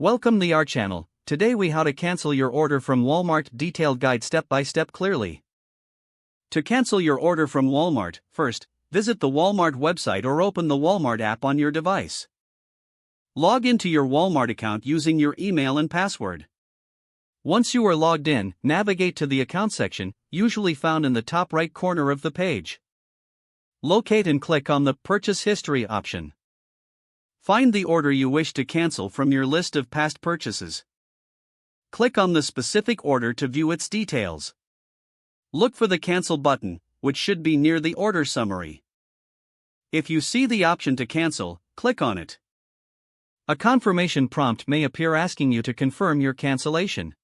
Welcome to our channel. Today we how to cancel your order from Walmart, detailed guide step by step clearly. To cancel your order from Walmart, first, visit the Walmart website or open the Walmart app on your device. Log into your Walmart account using your email and password. Once you are logged in, navigate to the account section, usually found in the top right corner of the page. Locate and click on the Purchase History option. Find the order you wish to cancel from your list of past purchases. Click on the specific order to view its details. Look for the Cancel button, which should be near the order summary. If you see the option to cancel, click on it. A confirmation prompt may appear asking you to confirm your cancellation.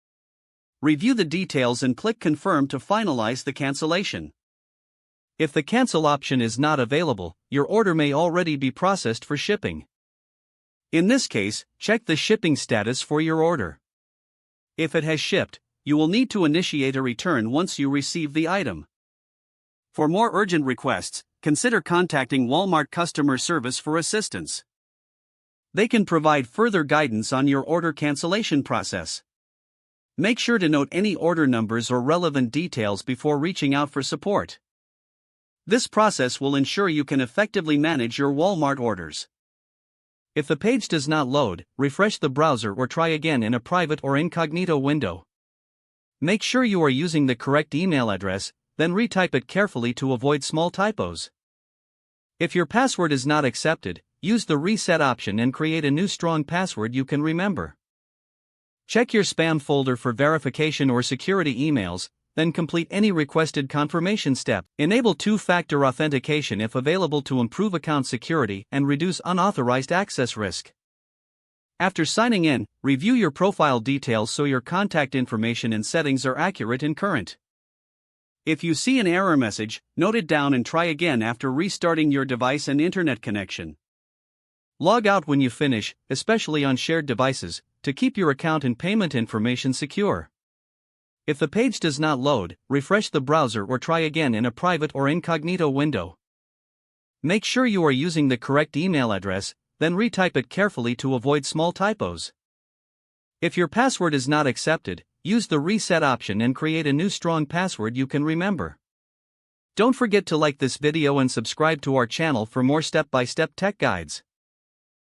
Review the details and click Confirm to finalize the cancellation. If the cancel option is not available, your order may already be processed for shipping. In this case, check the shipping status for your order. If it has shipped, you will need to initiate a return once you receive the item. For more urgent requests, consider contacting Walmart customer service for assistance. They can provide further guidance on your order cancellation process. Make sure to note any order numbers or relevant details before reaching out for support. This process will ensure you can effectively manage your Walmart orders. If the page does not load, refresh the browser or try again in a private or incognito window. Make sure you are using the correct email address, then retype it carefully to avoid small typos. If your password is not accepted, use the Reset option and create a new strong password you can remember. Check your spam folder for verification or security emails, then complete any requested confirmation step. Enable two-factor authentication if available to improve account security and reduce unauthorized access risk. After signing in, review your profile details so your contact information and settings are accurate and current. If you see an error message, note it down and try again after restarting your device and internet connection. Log out when you finish, especially on shared devices, to keep your account and payment information secure. If the page does not load, refresh the browser or try again in a private or incognito window. Make sure you are using the correct email address, then retype it carefully to avoid small typos. If your password is not accepted, use the Reset option and create a new strong password you can remember. Don't forget to like this video and subscribe to our channel for more step-by-step tech guides.